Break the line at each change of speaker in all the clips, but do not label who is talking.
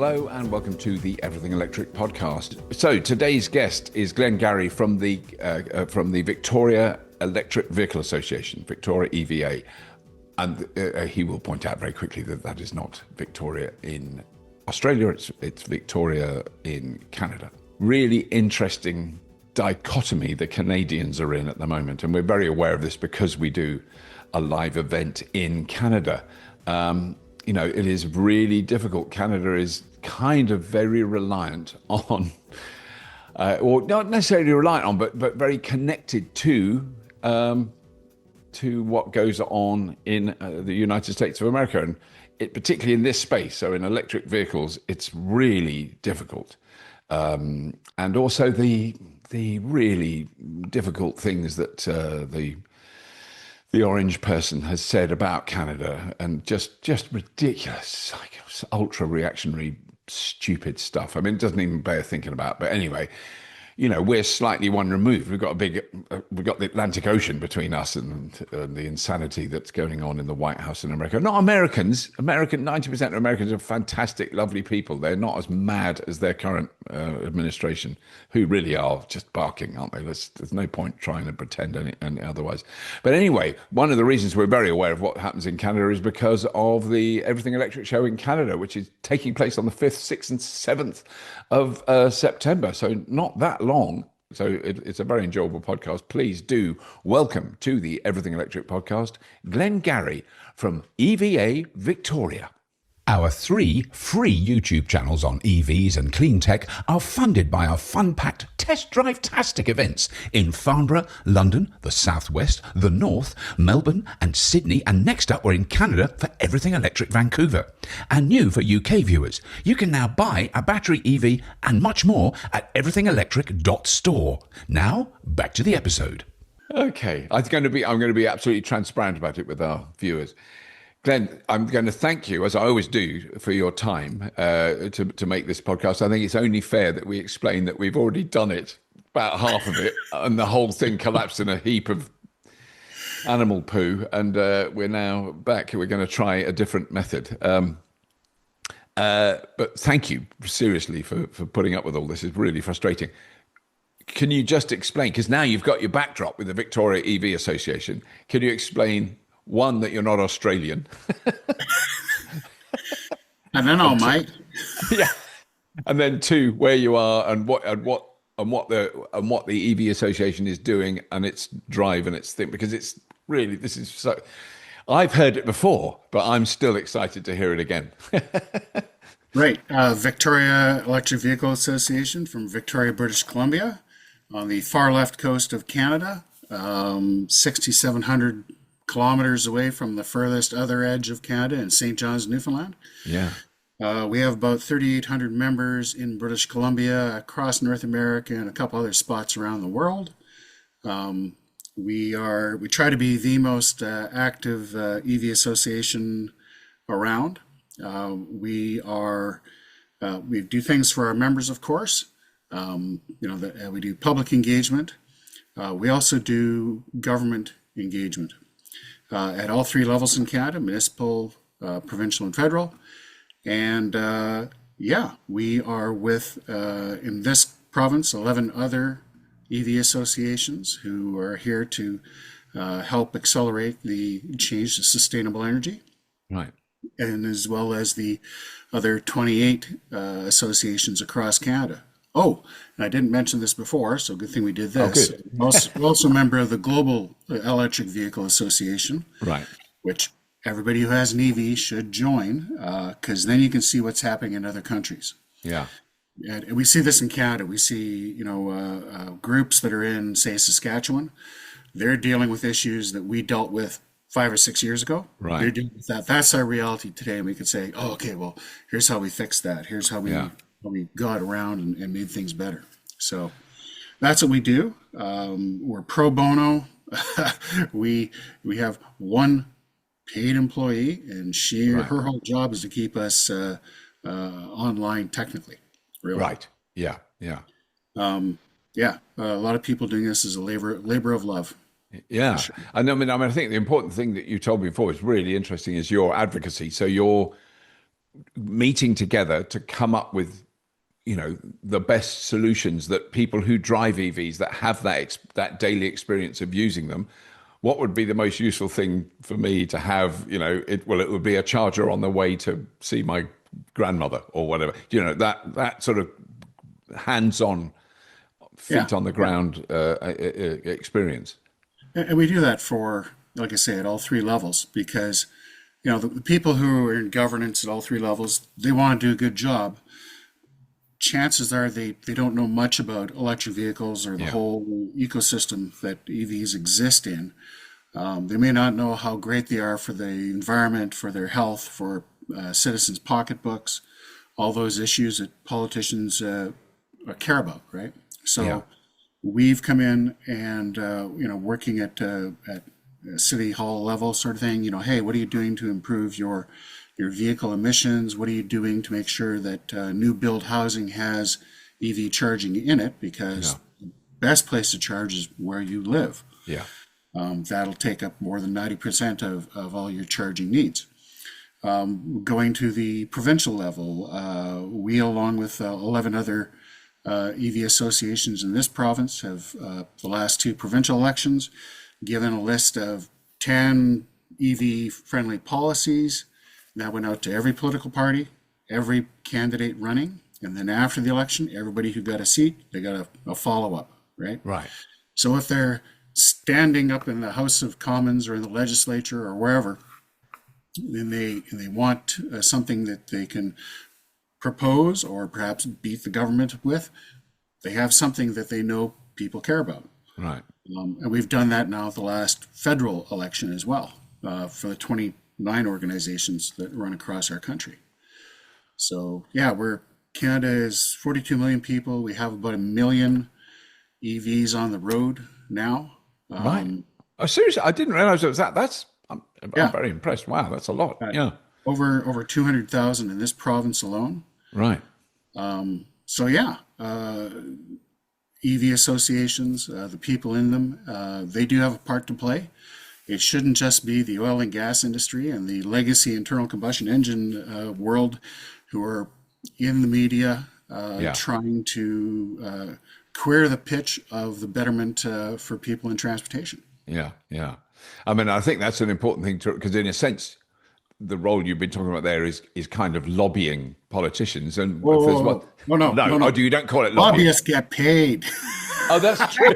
Hello and welcome to the Everything Electric podcast. So today's guest is Glenn Garry from the Victoria Electric Vehicle Association, Victoria EVA. And he will point out very quickly that that is not Victoria in Australia, it's Victoria in Canada. Really interesting dichotomy the Canadians are in at the moment, and we're very aware of this because we do a live event in Canada. It is really difficult. Canada is kind of very reliant on, or not necessarily reliant on, but very connected to what goes on in the United States of America, and particularly in this space. So in electric vehicles, it's really difficult, and also the really difficult things that the orange person has said about Canada, and just ridiculous, like ultra reactionary, stupid stuff. I mean, it doesn't even bear thinking about. But anyway, we're slightly one removed. We've got the Atlantic Ocean between us and the insanity that's going on in the White House in America. Not Americans. 90% of Americans are fantastic, lovely people. They're not as mad as their current administration, who really are just barking, aren't they? There's no point trying to pretend any otherwise. But anyway, one of the reasons we're very aware of what happens in Canada is because of the Everything Electric show in Canada, which is taking place on the 5th, 6th and 7th of September. So not that long. So it's a very enjoyable podcast. Please do welcome to the Everything Electric podcast, Glenn Garry from EVA Victoria.
Our 3 free YouTube channels on EVs and clean tech are funded by our fun-packed test drive-tastic events in Farnborough, London, the Southwest, the North, Melbourne and Sydney, and next up we're in Canada for Everything Electric Vancouver. And new for UK viewers, you can now buy a battery EV and much more at everythingelectric.store. Now, back to the episode.
Okay, I'm going to be absolutely transparent about it with our viewers. Glenn, I'm going to thank you, as I always do, for your time to make this podcast. I think it's only fair that we explain that we've already done it, about half of it, and the whole thing collapsed in a heap of animal poo, and we're now back. We're going to try a different method. But thank you, seriously, for putting up with all this. It's really frustrating. Can you just explain, because now you've got your backdrop with the Victoria EV Association, can you explain, one, that you're not Australian?
I don't know, Mike.
Yeah. And then 2, where you are and what the EV Association is doing and its drive and its thing, because it's really, this is so, I've heard it before, but I'm still excited to hear it again.
Right. Victoria Electric Vehicle Association from Victoria, British Columbia, on the far left coast of Canada, 6,700 kilometers away from the furthest other edge of Canada in St. John's, Newfoundland.
Yeah.
We have about 3,800 members in British Columbia, across North America, and a couple other spots around the world. We try to be the most active EV association around. We do things for our members, of course. We do public engagement. We also do government engagement. At all 3 levels in Canada, municipal, provincial, and federal. And we are with, in this province, 11 other EV associations who are here to help accelerate the change to sustainable energy.
Right.
And as well as the other 28 associations across Canada. Oh, and I didn't mention this before, so good thing we did this.
Oh, good.
We're also a member of the Global Electric Vehicle Association,
Right.
which everybody who has an EV should join, because then you can see what's happening in other countries.
Yeah.
And we see this in Canada. We see, groups that are in, say, Saskatchewan. They're dealing with issues that we dealt with 5 or 6 years ago.
Right.
They're dealing with that. That's our reality today, and we could say, oh, okay, well, here's how we fix that. Here's how we got around and made things better. So that's what we do. We're pro bono. we have one paid employee, and her whole job is to keep us online technically. Really.
Right. Yeah. Yeah.
A lot of people doing this as a labor of love.
Yeah. Sure. I think the important thing that you told me before is really interesting is your advocacy. So you're meeting together to come up with, the best solutions that people who drive EVs that have that daily experience of using them. What would be the most useful thing for me to have? It would be a charger on the way to see my grandmother or whatever. That sort of hands-on, feet on the ground experience.
And we do that for, like I say, at all three levels, because the people who are in governance at all three levels, they want to do a good job. Chances are they don't know much about electric vehicles or the whole ecosystem that EVs exist in. They may not know how great they are for the environment, for their health, for citizens' pocketbooks, all those issues that politicians care about, right? So we've come in and, working at city hall level sort of thing, hey, what are you doing to improve your vehicle emissions? What are you doing to make sure that new build housing has EV charging in it? Because the best place to charge is where you live.
Yeah.
That'll take up more than 90% of all your charging needs. Going to the provincial level, we, along with 11 other EV associations in this province, have the last two provincial elections given a list of 10 EV-friendly policies that went out to every political party, every candidate running, and then after the election, everybody who got a seat, they got a follow-up, right?
Right.
So if they're standing up in the House of Commons or in the legislature or wherever, and they want something that they can propose or perhaps beat the government with, they have something that they know people care about.
Right.
And we've done that now at the last federal election as well, for the 29 organizations that run across our country. So Canada is 42 million people. We have about 1 million EVs on the road now.
Right. Oh, seriously, I didn't realize it was that. I'm very impressed. Wow, that's a lot.
Over 200,000 in this province alone.
Right.
EV associations, the people in them, they do have a part to play. It shouldn't just be the oil and gas industry and the legacy internal combustion engine world who are in the media trying to queer the pitch of the betterment for people in transportation.
Yeah, yeah. I mean, I think that's an important thing because in a sense, the role you've been talking about there is kind of lobbying politicians. And
No.
You don't call it lobbying.
Lobbyists get paid.
Oh, that's true.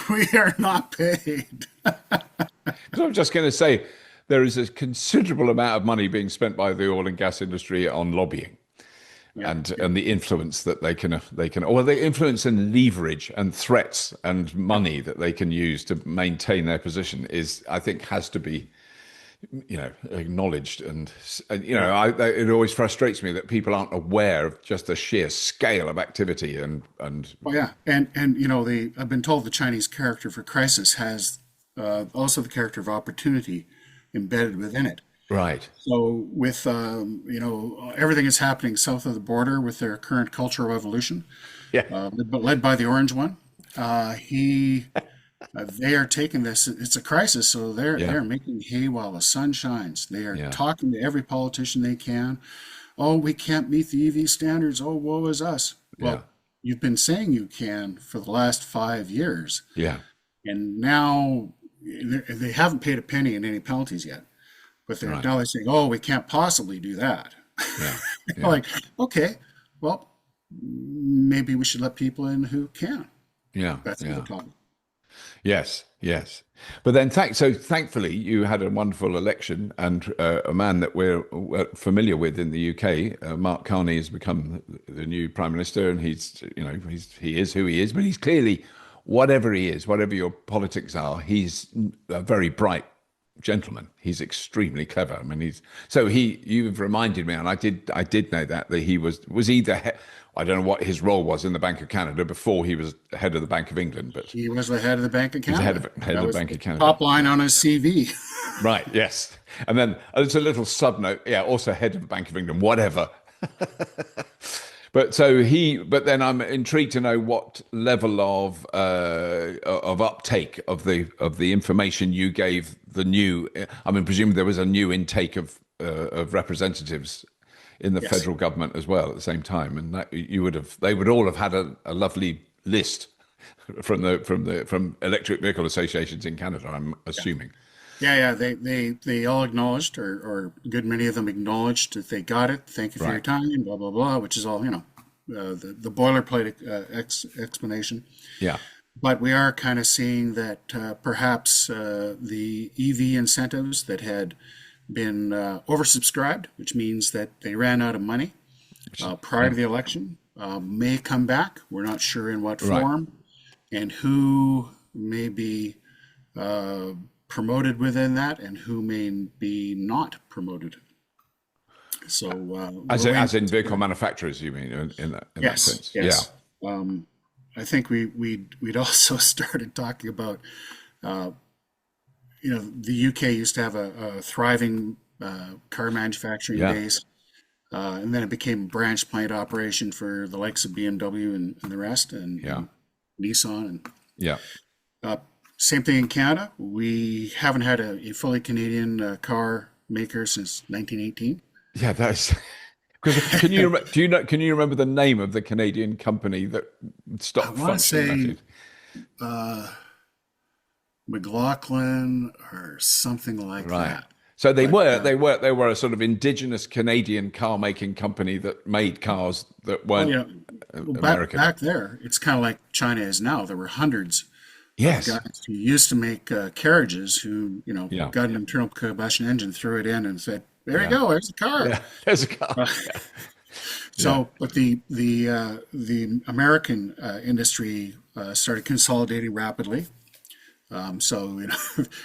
We are not paid.
Because I'm just going to say, there is a considerable amount of money being spent by the oil and gas industry on lobbying, and the influence that they can, or the influence and leverage and threats and money that they can use to maintain their position I think has to be, acknowledged. And it always frustrates me that people aren't aware of just the sheer scale of activity and.
I've been told the Chinese character for crisis has also the character of opportunity embedded within it.
Right.
So with everything that's happening south of the border with their current cultural revolution, led by the orange one, they are taking this. It's a crisis, so they're making hay while the sun shines. They are talking to every politician they can. Oh, we can't meet the EV standards. Oh, woe is us. Well, you've been saying you can for the last 5 years.
Yeah.
And now they haven't paid a penny in any penalties yet. But now they're saying, oh, we can't possibly do that. Yeah. Like, okay, well, maybe we should let people in who can.
Yeah.
That's the problem.
Yes. But then, thankfully, you had a wonderful election, and a man that we're familiar with in the UK, Mark Carney, has become the new Prime Minister, and he is who he is, but he's clearly, whatever he is, whatever your politics are, he's a very bright gentleman. He's extremely clever. I mean, you've reminded me, and I did know that he was either, I don't know what his role was in the Bank of Canada before he was head of the Bank of England, but
he was the head of the Bank of Canada.
He was head of the Bank of Canada.
Top line on his CV.
Right. Yes. And then it's a little sub note. Yeah. Also head of the Bank of England, whatever. But then I'm intrigued to know what level of uptake of the information you gave the new. I mean, presumably there was a new intake of representatives in the
Yes.
federal government as well at the same time, and that they would all have had a lovely list from electric vehicle associations in Canada, I'm assuming.
Yeah, they all acknowledged, or a good many of them acknowledged that they got it. Thank you for your
Right.
time, blah, blah, blah, which is all, the boilerplate explanation.
Yeah.
But we are kind of seeing that perhaps the EV incentives that had been oversubscribed, which means that they ran out of money prior to the election, may come back. We're not sure in what
Right.
form and who may be promoted within that and who may be not promoted. So
As in vehicle manufacturers, you mean in that sense?
yes. I think we'd also started talking about, the UK used to have a thriving car manufacturing
Yeah.
base, and then it became a branch plant operation for the likes of BMW and the rest, and,
Yeah.
and Nissan. And
Yeah.
same thing in Canada. We haven't had a fully Canadian car maker since 1918.
Yeah. That's because can you remember the name of the Canadian company that
I
stopped
want to
functioning?
say McLaughlin or something like
Right.
that.
So they
But
were a sort of indigenous Canadian car making company that made cars that weren't American.
back there, it's kind of like China is now. There were hundreds
Yes.
guys who used to make carriages who,
Yeah.
got an internal combustion engine, threw it in, and said, "There
Yeah.
you go, there's a car."
Yeah. There's a car.
So, but the American industry started consolidating rapidly. So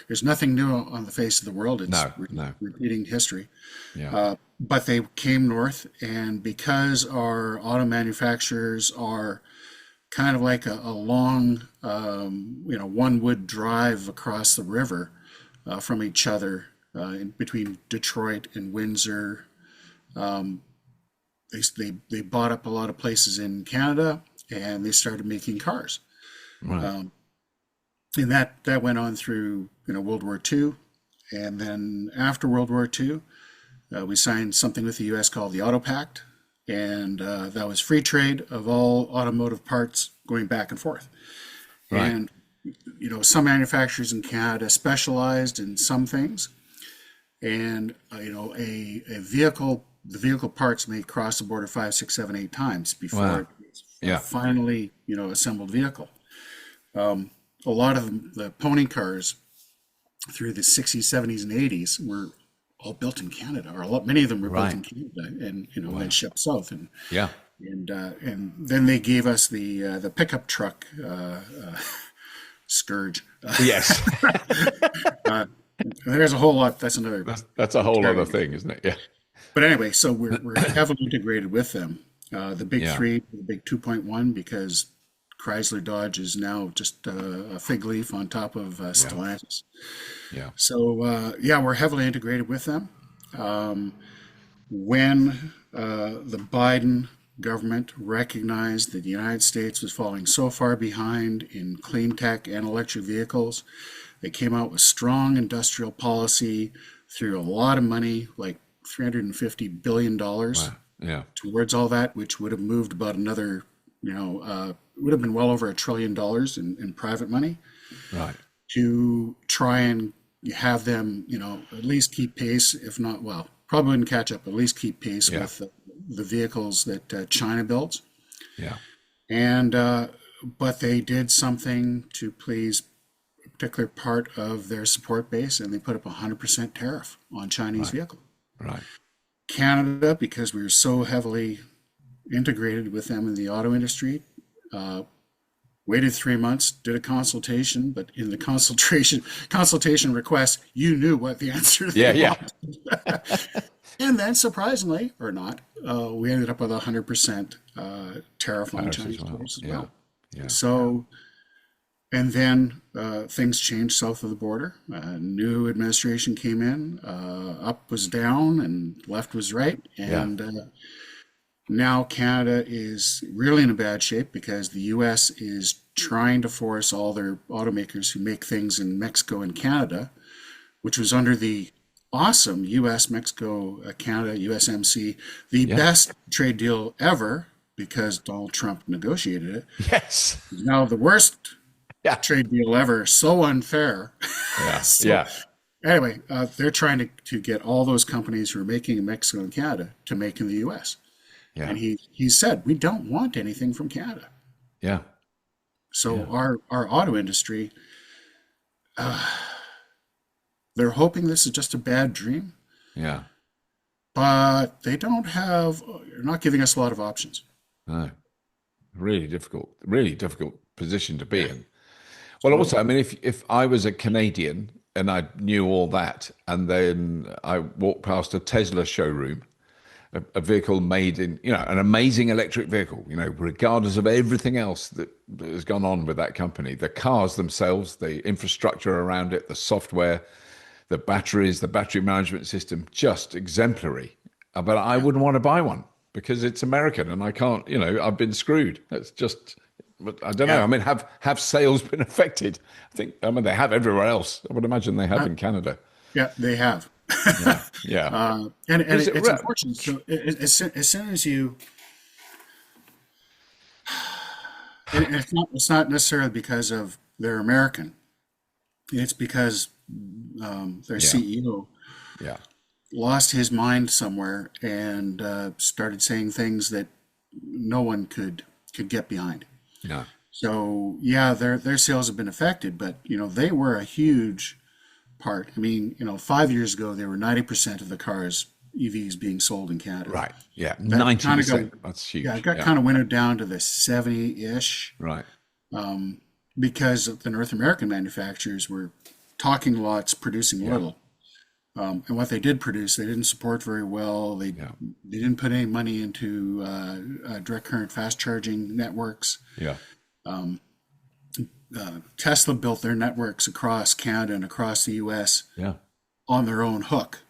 there's nothing new on the face of the world. It's
No.
repeating history.
Yeah.
But they came north, and because our auto manufacturers are kind of like a long, one would drive across the river from each other in between Detroit and Windsor. They bought up a lot of places in Canada, and they started making cars.
Right.
And that went on through World War II, and then after World War II, we signed something with the U.S. called the Auto Pact, and that was free trade of all automotive parts going back and forth.
Right.
And some manufacturers in Canada specialized in some things, and the vehicle parts may cross the border 5, 6, 7, 8 times before
Wow.
it's
Yeah.
finally assembled vehicle. A lot of the pony cars through the 60s, 70s, and 80s were all built in Canada, or many of them were built in Canada, and then shipped south. And
Yeah.
and then they gave us the pickup truck scourge.
Yes.
There's a whole lot. That's another.
That's a whole other thing, isn't it? Yeah.
But anyway, so we're heavily integrated with them. The big
Yeah.
three, the big 2.1, because Chrysler Dodge is now just a fig leaf on top of Stellantis.
Yeah.
So we're heavily integrated with them. When the Biden government recognized that the United States was falling so far behind in clean tech and electric vehicles, they came out with strong industrial policy, threw a lot of money, like $350 billion
Yeah.
towards all that, which would have moved about another, would have been well over $1 trillion in private money
Right.
to try and have them, at least keep pace, if not, well, probably wouldn't catch up, at least keep pace
Yeah.
with the vehicles that China builds.
Yeah.
And, but they did something to please a particular part of their support base, and they put up 100% tariff on Chinese vehicles.
Right.
Canada, because we were so heavily integrated with them in the auto industry, waited 3 months, did a consultation, but in the consultation request, you knew what the answer to
Yeah.
the
Yeah.
And then, surprisingly or not, we ended up with 100% tariff on
Tariffs
Chinese
as well.
cars as
Yeah.
well.
Yeah.
So, and then things changed south of the border. New administration came in, up was down and left was right. And now Canada is really in a bad shape because the US is trying to force all their automakers who make things in Mexico and Canada, which was under the awesome U.S., Mexico, Canada, USMC, the
Yeah.
best trade deal ever because Donald Trump negotiated it.
Yes.
Now the worst
Yeah.
trade deal ever, so unfair.
Yeah.
So
Yeah.
anyway, they're trying to get all those companies who are making in Mexico and Canada to make in the U.S.
Yeah.
And he said, we don't want anything from Canada.
Yeah.
So our auto industry, they're hoping this is just a bad dream,
Yeah.
but they're not giving us a lot of options.
No. Really difficult position to be
Yeah,
in. Well, also, I mean, if I was a Canadian and I knew all that, and then I walked past a Tesla showroom, a vehicle made in, an amazing electric vehicle, regardless of everything else that has gone on with that company, the cars themselves, the infrastructure around it, the software, the batteries, the battery management system, just exemplary. But I wouldn't want to buy one because it's American and I can't, I've been screwed. That's just, but I don't know.
yeah.
I mean, have sales been affected? I mean, they have everywhere else. I would imagine they have in Canada.
Yeah, they have.
Yeah. Yeah.
And
Is it
it's unfortunate. So as soon as you, and it's not necessarily because of they're American. It's because their
Yeah.
CEO
Yeah.
lost his mind somewhere and started saying things that no one could get behind.
No.
So yeah, their sales have been affected, but they were a huge part. I mean, 5 years ago, there were 90% of the cars EVs being sold in Canada.
Right. Yeah.
That kind of
90%.
got,
That's huge.
yeah, it got kind of winnowed down to the 70-ish
Right.
because the North American manufacturers were talking lots, producing little. And what they did produce, they didn't support very well. They didn't put any money into direct current fast charging networks.
Yeah.
Tesla built their networks across Canada and across the U.S.
Yeah.
on their own hook.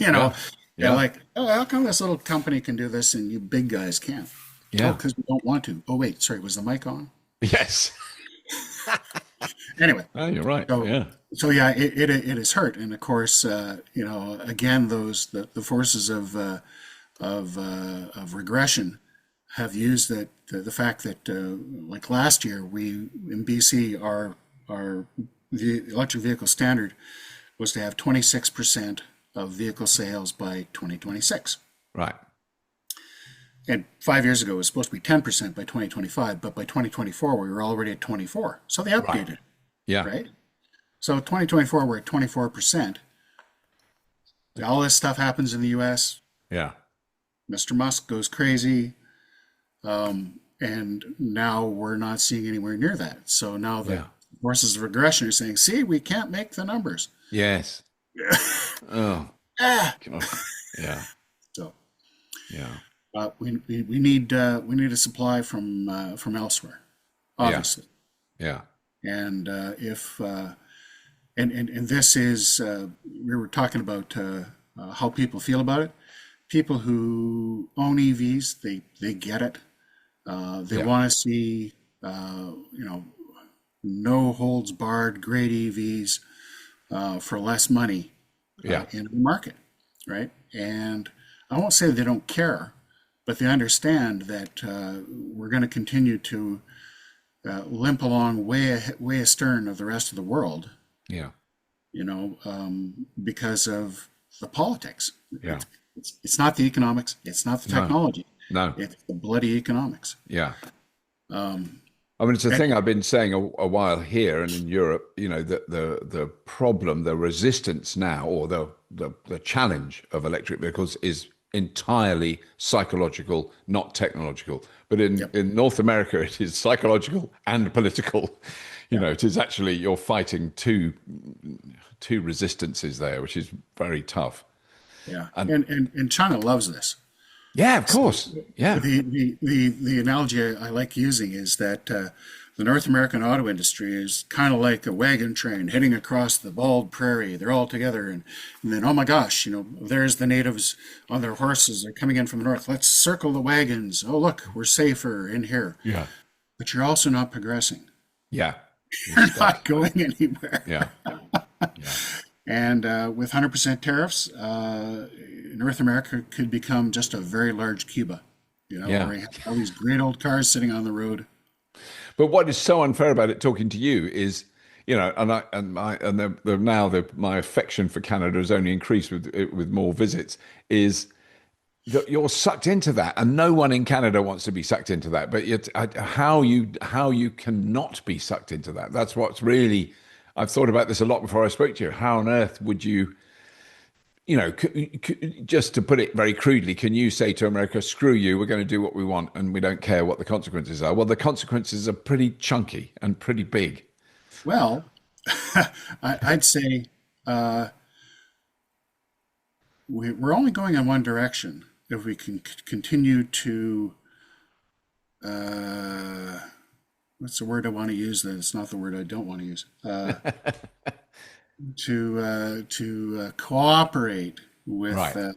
Yeah.
They're like, oh, how come this little company can do this and you big guys can't?
Yeah.
Oh, because we don't want to. Oh, wait, sorry, was the mic on?
Yes.
Anyway.
Oh, you're right.
So,
Yeah.
so yeah, it is hurt, and of course, again, the forces of regression have used the fact that like last year we in BC our the electric vehicle standard was to have 26% of vehicle sales by 2026.
Right.
And 5 years ago, it was supposed to be 10% by 2025, but by 2024, we were already at 24. So they updated it,
Yeah.
right? So 2024, we're at 24%. All this stuff happens in the US.
Yeah.
Mr. Musk goes crazy. And now we're not seeing anywhere near that. So now the forces of regression are saying, see, we can't make the numbers.
Yes. Oh.
Ah.
God. Yeah.
So
Yeah.
we need a supply from elsewhere, obviously.
Yeah.
And if and this is we were talking about how people feel about it. People who own EVs, they get it. They want to see no holds barred, great EVs for less money in the market, right? And I won't say they don't care, but they understand that we're going to continue to limp along way astern of the rest of the world.
Yeah.
Because of the politics.
Yeah.
It's not the economics. It's not the technology.
No.
It's the bloody economics.
Yeah. I mean, it's a thing I've been saying a while here and in Europe. That the problem, the resistance now, or the challenge of electric vehicles is entirely psychological, not technological. But in North America, it is psychological and political. It is actually you're fighting two resistances there, which is very tough.
Yeah, and China loves this.
Yeah, of course. Yeah.
The analogy I like using is that the North American auto industry is kind of like a wagon train heading across the bald prairie. They're all together, and then, oh my gosh, there's the natives on their horses. They're coming in from the north. Let's circle the wagons. Oh, look, we're safer in here.
Yeah.
But you're also not progressing.
Yeah.
You're not going anywhere.
Yeah.
And with 100% tariffs, North America could become just a very large Cuba.
Yeah.
Where you have all these great old cars sitting on the road.
But what is so unfair about it, talking to you, is, my affection for Canada has only increased with more visits. Is that you're sucked into that, and no one in Canada wants to be sucked into that. But how you cannot be sucked into that? That's what's really. I've thought about this a lot before I spoke to you. How on earth would you? Just to put it very crudely, can you say to America, screw you, we're going to do what we want and we don't care what the consequences are? Well, the consequences are pretty chunky and pretty big.
Well, I'd say we're only going in one direction if we can continue to, what's the word I want to use? That it's not the word I don't want to use. To cooperate with
Right.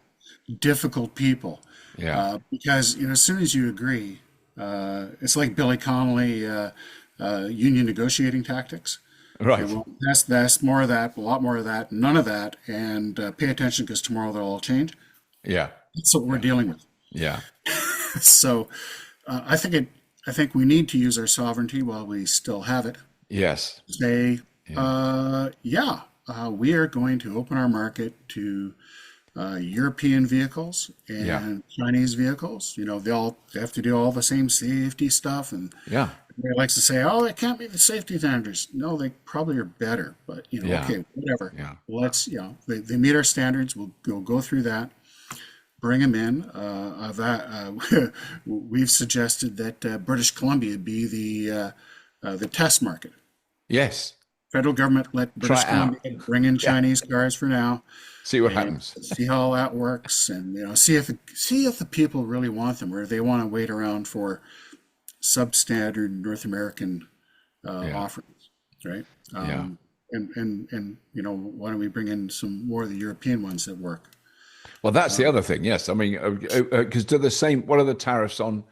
difficult people.
Yeah.
Because as soon as you agree, it's like Billy Connolly union negotiating tactics.
Right.
Okay, well, that's more of that, a lot more of that, none of that, and pay attention because tomorrow they'll all change.
Yeah.
That's what we're dealing with.
Yeah.
So I think we need to use our sovereignty while we still have it.
Yes.
Say, we are going to open our market to European vehicles and Chinese vehicles. They have to do all the same safety stuff, and
Yeah.
everybody likes to say, "Oh, they can't meet the safety standards." No, they probably are better, but okay, whatever.
Yeah.
Let's, they meet our standards. We'll go through that. Bring them in. We've suggested that British Columbia be the test market.
Yes.
Federal government let British
Try it out.
Columbia bring in Chinese cars for now,
See what
and
happens.
see how all that works, and see if the people really want them, or they want to wait around for substandard North American offerings, right?
Yeah.
And why don't we bring in some more of the European ones that work?
Well, that's the other thing. Yes. I mean, because what are the tariffs on,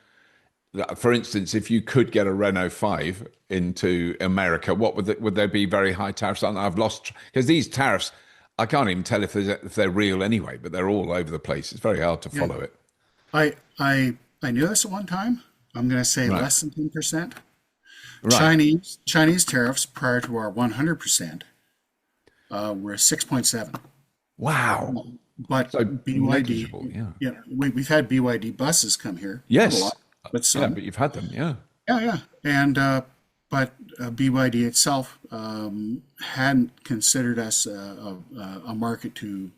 for instance, if you could get a Renault 5 into America, would there be very high tariffs on? I've lost, because these tariffs, I can't even tell if they're real anyway, but they're all over the place. It's very hard to follow it.
I knew this at one time. I'm going to say
Right.
less than 10%.
Right.
Chinese tariffs prior to our 100% were 6.7.
Wow.
But
So
BYD,
negligible, yeah.
we've had BYD buses come here.
Yes.
Not a lot, but
Yeah,
some.
but you've had them. Yeah.
Yeah. And but BYD itself hadn't considered us a market to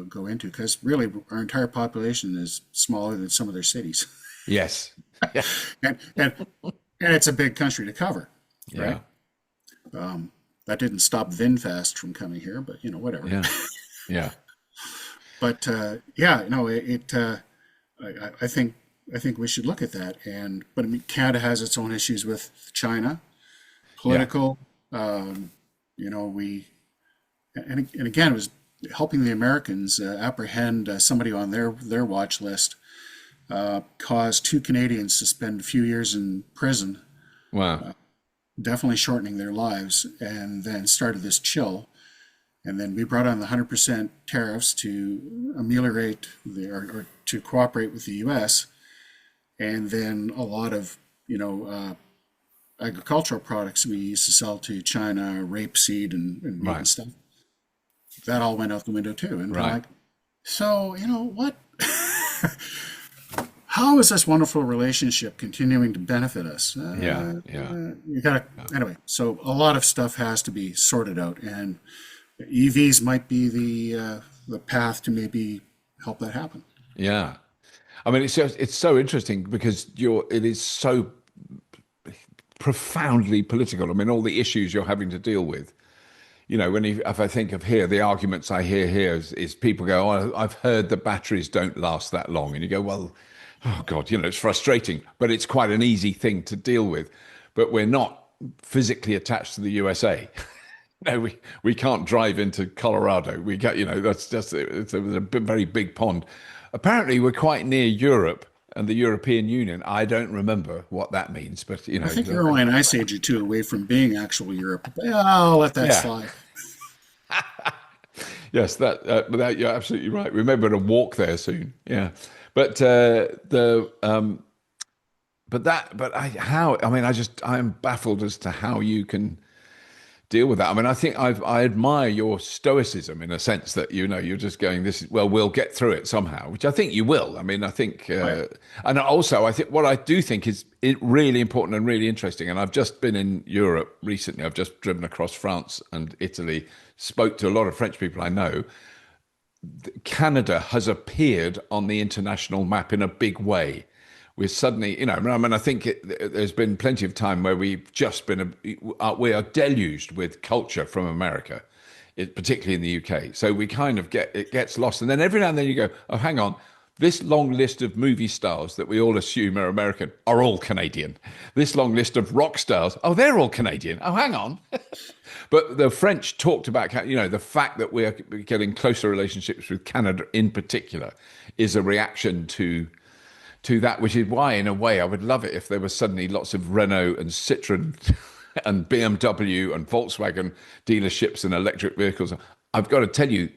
go into, because really our entire population is smaller than some of their cities,
Yes. Yeah.
and it's a big country to cover,
Yeah.
right? That didn't stop VinFast from coming here, but whatever.
Yeah. Yeah.
But I think we should look at that. But I mean, Canada has its own issues with China, political. And again, it was helping the Americans apprehend somebody on their watch list. Caused 2 Canadians to spend a few years in prison,
Wow.
definitely shortening their lives, and then started this chill. And then we brought on the 100% tariffs to ameliorate or to cooperate with the U.S. And then a lot of, agricultural products we used to sell to China, rapeseed and meat
Right.
and stuff. That all went out the window too. And
Right.
like, so, what? How is this wonderful relationship continuing to benefit us?
Yeah.
You gotta, anyway, so a lot of stuff has to be sorted out, and EVs might be the path to maybe help that happen.
Yeah. I mean, it's so interesting because it is so profoundly political. I mean, all the issues you're having to deal with. If I think of here, the arguments I hear here is people go, "Oh, I've heard the batteries don't last that long," and you go, "Well, oh God, it's frustrating, but it's quite an easy thing to deal with." But we're not physically attached to the USA. No, we can't drive into Colorado. We got, that's just it's a very big pond. Apparently, we're quite near Europe and the European Union. I don't remember what that means, but
I think you're only an ice age or two away from being actual Europe. But I'll let that slide.
Yes, you're absolutely right. Remember to walk there soon. Yeah, but how? I mean, I'm baffled as to how you can deal with that. I mean, I admire your stoicism in a sense that you're just going, this is, well, we'll get through it somehow, which I think you will. I mean, I think,
Right.
and also I think what I do think is really important and really interesting. And I've just been in Europe recently. I've just driven across France and Italy, spoke to a lot of French people I know. Canada has appeared on the international map in a big way. We're suddenly, I mean, I think there's been plenty of time where we've just been, we are deluged with culture from America, particularly in the UK. So we kind of it gets lost. And then every now and then you go, oh, hang on, this long list of movie stars that we all assume are American are all Canadian. This long list of rock stars, oh, they're all Canadian. Oh, hang on. But the French talked about, the fact that we're getting closer relationships with Canada in particular is a reaction to that, which is why, in a way, I would love it if there was suddenly lots of Renault and Citroen and BMW and Volkswagen dealerships and electric vehicles. I've got to tell you,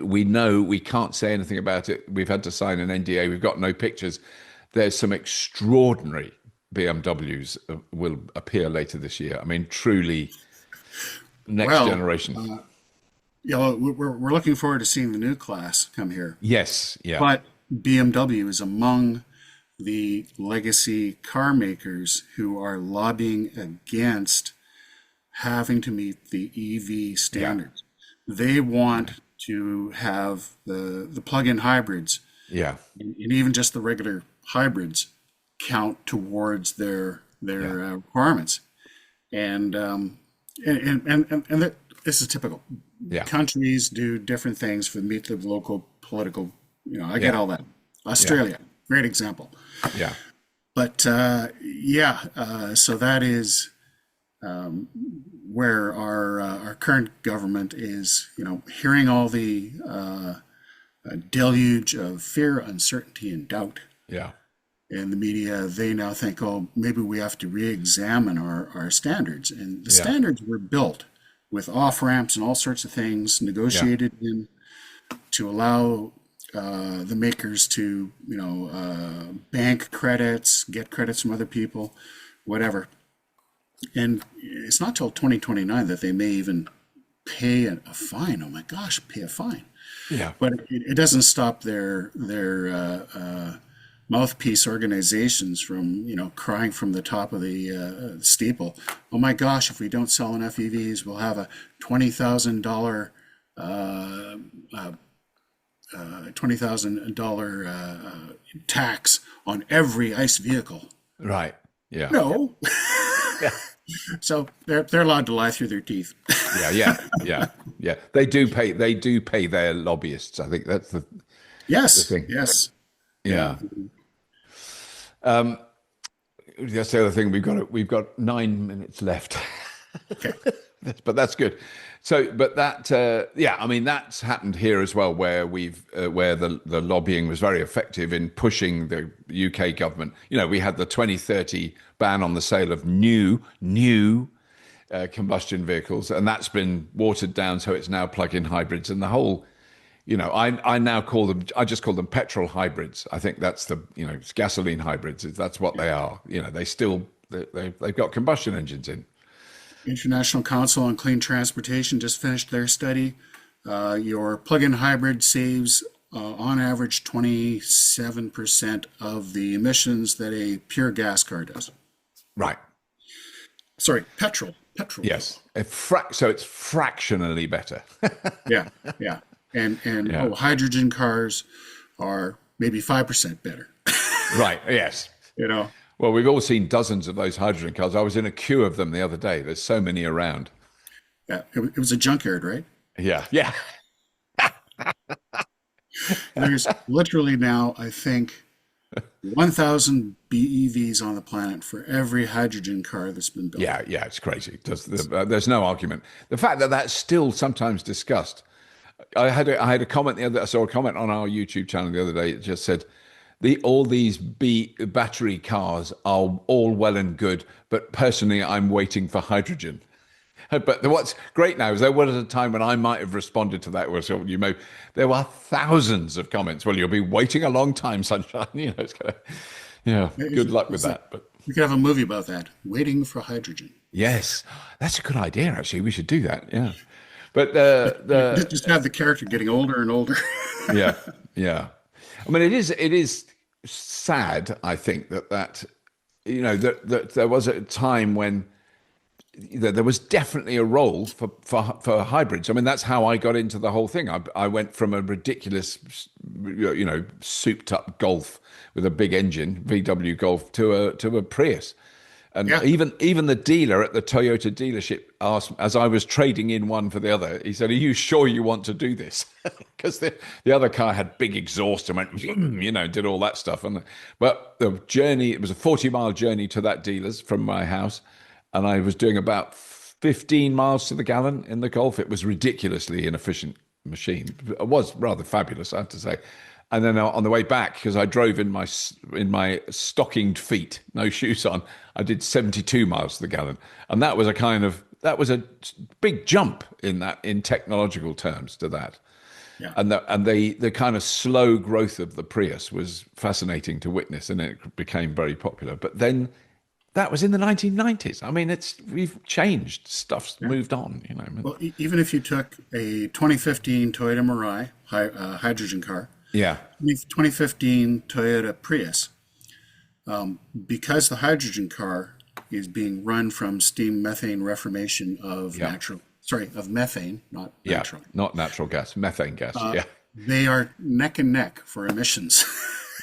we know we can't say anything about it. We've had to sign an NDA. We've got no pictures. There's some extraordinary BMWs will appear later this year. I mean, truly next generation.
We're looking forward to seeing the new class come here.
Yes, yeah.
But BMW is among the legacy car makers who are lobbying against having to meet the EV standards. Yeah. They want to have the plug-in hybrids, and even just the regular hybrids, count towards their requirements. And this is typical. Yeah. Countries do different things for meet the local political. I get all that. Australia, great example.
Yeah.
But so that is where our current government is, hearing all the deluge of fear, uncertainty, and doubt.
Yeah.
In the media, they now think, oh, maybe we have to re-examine our standards. And the standards were built with off-ramps and all sorts of things negotiated in to allow the makers to, bank credits, get credits from other people, whatever. And it's not till 2029 that they may even pay a fine. Oh my gosh, pay a fine.
Yeah.
But it doesn't stop their mouthpiece organizations from, crying from the top of the steeple. Oh my gosh, if we don't sell enough EVs, we'll have a $20,000 tax on every ICE vehicle.
Right. Yeah.
No. So they're allowed to lie through their teeth.
Yeah. They do pay their lobbyists. I think that's the thing.
Yes.
Yeah. That's the other thing. We've got 9 minutes left.
Okay.
But that's good. So, but that, I mean, that's happened here as well, where where the lobbying was very effective in pushing the UK government. We had the 2030 ban on the sale of new combustion vehicles, and that's been watered down. So it's now plug-in hybrids, and the whole, I now I just call them petrol hybrids. I think that's it's gasoline hybrids. That's what they are. They've got combustion engines in.
International Council on Clean Transportation just finished their study. Your plug-in hybrid saves, on average, 27% of the emissions that a pure gas car does.
Right.
Sorry, petrol.
Yes. So it's fractionally better.
Yeah. And hydrogen cars are maybe 5% better.
Right. Yes. Well, we've all seen dozens of those hydrogen cars. I was in a queue of them the other day. There's so many around.
Yeah, it was a junkyard, right?
Yeah.
There's literally now, I think, 1,000 BEVs on the planet for every hydrogen car that's been built.
Yeah, it's crazy. There's no argument. The fact that that's still sometimes discussed. I had a comment I saw a comment on our YouTube channel the other day. It just said, all these battery cars are all well and good, but personally, I'm waiting for hydrogen. But what's great now is there was a time when I might have responded to that. Was there were thousands of comments. Well, you'll be waiting a long time, sunshine. It's kind of yeah. Good luck with that. But
We could have a movie about that. Waiting for hydrogen.
yes, that's a good idea. Actually, we should do that. Yeah. But the
Just have the character getting older and older.
yeah, yeah. I mean, it is sad. I think that there was a time when there was definitely a role for hybrids. I mean, that's how I got into the whole thing. I went from a ridiculous, souped up Golf with a big engine, VW Golf, to a Prius. And
Yeah.
even the dealer at the Toyota dealership asked, as I was trading in one for the other, he said, "Are you sure you want to do this?" Because the other car had big exhaust and went, did all that stuff. But the journey, it was a 40-mile journey to that dealer's from my house, and I was doing about 15 miles to the gallon in the Golf. It was ridiculously inefficient machine. It was rather fabulous, I have to say. And then on the way back, because I drove in my stockinged feet, no shoes on, I did 72 miles to the gallon, and that was a big jump in technological terms to that.
Yeah.
And the kind of slow growth of the Prius was fascinating to witness, and it became very popular. But then that was in the 1990s. I mean, we've changed. Stuff's moved on.
Well, even if you took a 2015 Toyota Mirai hydrogen car,
Yeah.
2015 Toyota Prius, because the hydrogen car is being run from steam methane reformation of of methane, not
Yeah.
natural.
Not natural gas, methane gas. Yeah.
They are neck and neck for emissions.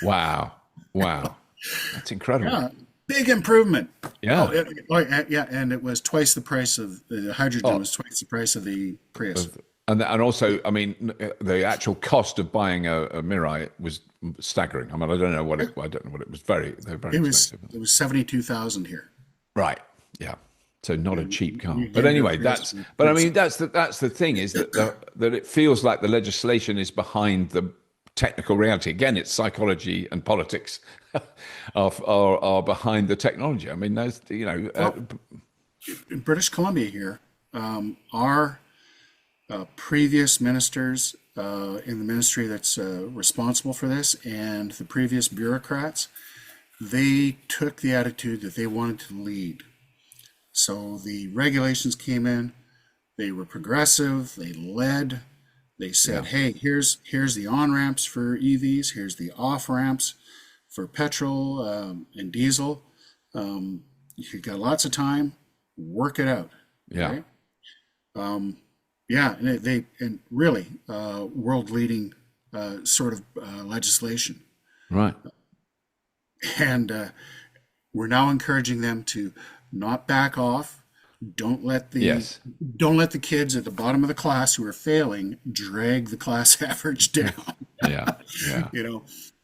Wow. Wow. That's incredible.
Yeah, big improvement.
Yeah.
Yeah, and it was twice the price of the hydrogen was twice the price of the Prius.
And also, I mean, the actual cost of buying a Mirai was staggering. I mean, I don't know what it was. They're very expensive.
It was 72,000 here.
Right. Yeah. So not a cheap car.
you
But
get
anyway,
your
that's.
Prius.
But I mean, that's the thing is that that it feels like the legislation is behind the technical reality. Again, it's psychology and politics are behind the technology. I mean, there's
In British Columbia here, our previous ministers in the ministry that's responsible for this and the previous bureaucrats, they took the attitude that they wanted to lead. So the regulations came in, they were progressive, they led, they said, hey, here's the on-ramps for EVs, here's the off-ramps for petrol and diesel. You've got lots of time, work it out.
Yeah.
Right? Yeah, and really world-leading sort of legislation,
Right.
and we're now encouraging them to not back off. Don't let the kids at the bottom of the class who are failing drag the class average down.
Yeah. Yeah.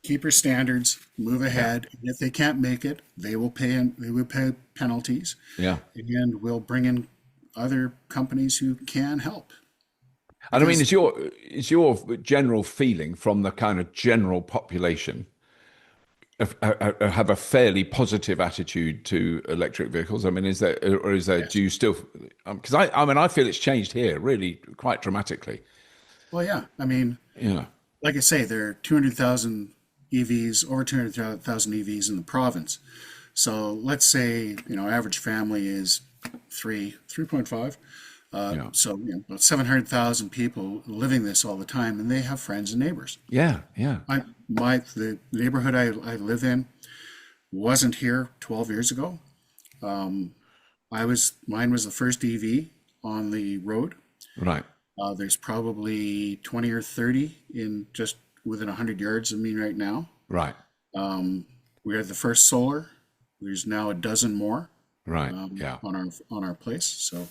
Keep your standards, move ahead. And if they can't make it, they will pay penalties.
Yeah.
And we'll bring in other companies who can help.
And I mean, is your general feeling from the kind of general population have a fairly positive attitude to electric vehicles? I mean, is there
Yes.
do you still? Because I feel it's changed here really quite dramatically.
Well, yeah. I mean,
Yeah.
like I say, there are 200,000 EVs, over 200,000 EVs in the province. So let's say, average family is 3.5.
Yeah.
So, about 700,000 people living this all the time, and they have friends and neighbors.
Yeah. Yeah.
The neighborhood I live in wasn't here 12 years ago. Mine was the first EV on the road.
Right.
There's probably 20 or 30 in just within 100 yards of me right now.
Right.
We had the first solar. There's now a dozen more
Right. Yeah.
on our place. So,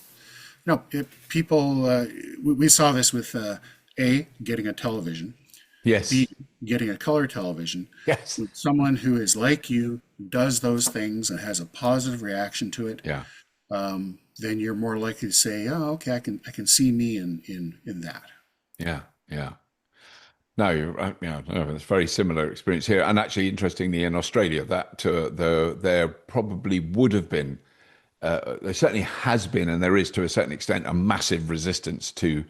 people, we saw this with A, getting a television,
Yes.
B, getting a color television.
Yes.
With someone who is like you, does those things and has a positive reaction to it,
Yeah.
then you're more likely to say, "Oh, okay, I can see me in that."
Yeah. Yeah. No, you're right. Yeah, no, it's a very similar experience here, and actually, interestingly, in Australia, that there probably would have been there certainly has been, and there is to a certain extent, a massive resistance to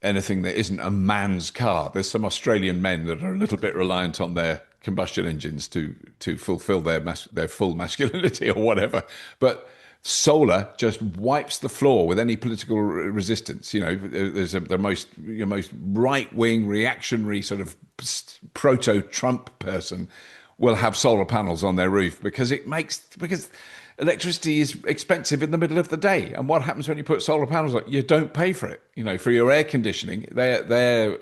anything that isn't a man's car. There's some Australian men that are a little bit reliant on their combustion engines to fulfill their full masculinity or whatever. But solar just wipes the floor with any political resistance. You know, there's the most right wing reactionary sort of proto Trump person will have solar panels on their roof because electricity is expensive in the middle of the day. And what happens when you put solar panels on? You don't pay for it. You know, for your air conditioning, their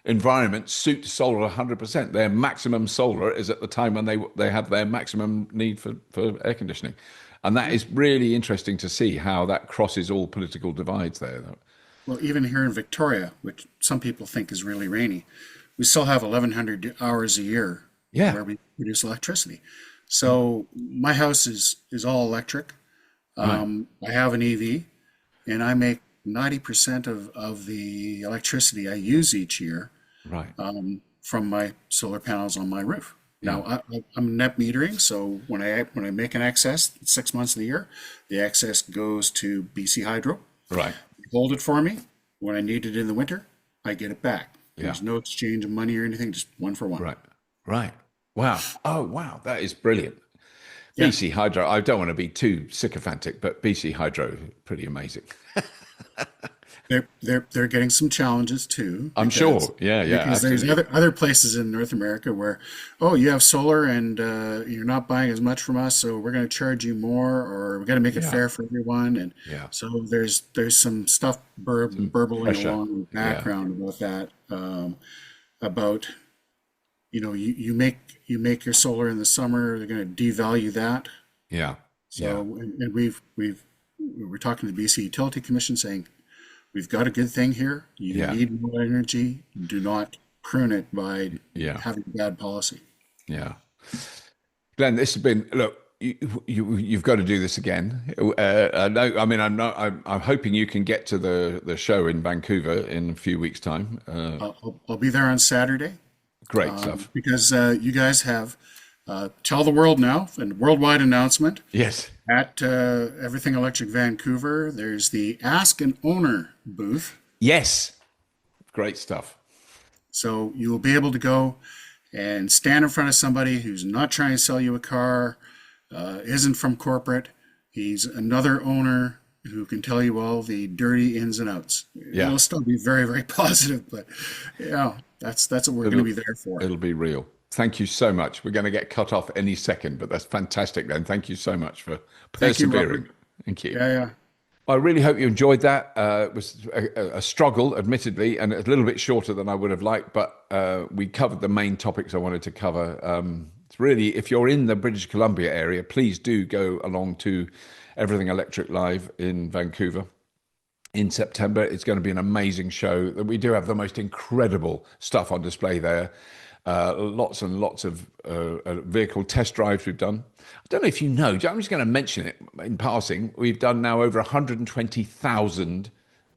environment suits solar 100%. Their maximum solar is at the time when they have their maximum need for air conditioning. And that is really interesting to see how that crosses all political divides there.
Well, even here in Victoria, which some people think is really rainy, we still have 1,100 hours a year where we produce electricity. So my house is all electric. I have an EV, and I make 90% of the electricity I use each year from my solar panels on my roof. Now, I'm net metering, so when I make an excess, 6 months of the year, the excess goes to BC Hydro.
Right.
They hold it for me. When I need it in the winter, I get it back. There's no exchange of money or anything, just one for one.
Right. Wow. Oh, wow. That is brilliant. Yeah. BC Hydro, I don't want to be too sycophantic, but BC Hydro, pretty amazing.
They're getting some challenges too.
I'm sure. Yeah.
Because
absolutely.
there's other places in North America where, you have solar and you're not buying as much from us, so we're going to charge you more, or we're going to make it fair for everyone. And so there's some stuff burbling along in the background about that. About you make your solar in the summer, they're going to devalue that.
Yeah.
So and we're talking to the BC Utility Commission saying, we've got a good thing here. You need more energy. Do not prune it by having bad policy.
Yeah. Glenn, this has been, look, you've got to do this again. I'm hoping you can get to the show in Vancouver in a few weeks' time.
I'll be there on Saturday.
Great stuff.
Because you guys have Tell the World Now, a worldwide announcement.
Yes.
At Everything Electric Vancouver, there's the Ask an Owner booth.
Yes. Great stuff.
So you will be able to go and stand in front of somebody who's not trying to sell you a car, isn't from corporate. He's another owner who can tell you all the dirty ins and outs.
Yeah.
It'll still be very, very positive, but that's what we're going to be there for.
It'll be real. Thank you so much. We're going to get cut off any second, but that's fantastic, then. Thank you so much for persevering. Thank you.
Yeah.
I really hope you enjoyed that. It was a struggle, admittedly, and a little bit shorter than I would have liked, but we covered the main topics I wanted to cover. It's really, if you're in the British Columbia area, please do go along to Everything Electric Live in Vancouver in September. It's going to be an amazing show. We do have the most incredible stuff on display there. Lots and lots of vehicle test drives we've done. I don't know if you know, I'm just going to mention it in passing. We've done now over 120,000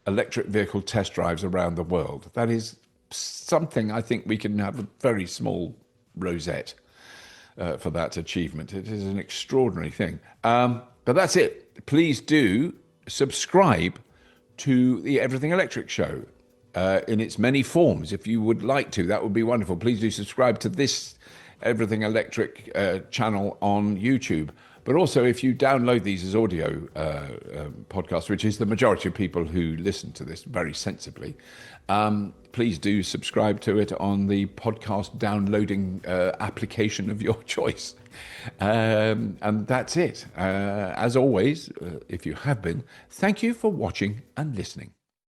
electric vehicle test drives around the world. That is something I think we can have a very small rosette for that achievement. It is an extraordinary thing. But that's it. Please do subscribe to the Everything Electric Show. In its many forms. If you would like to, that would be wonderful. Please do subscribe to this Everything Electric channel on YouTube. But also, if you download these as audio podcasts, which is the majority of people who listen to this very sensibly, please do subscribe to it on the podcast downloading application of your choice. And that's it. As always, if you have been, thank you for watching and listening.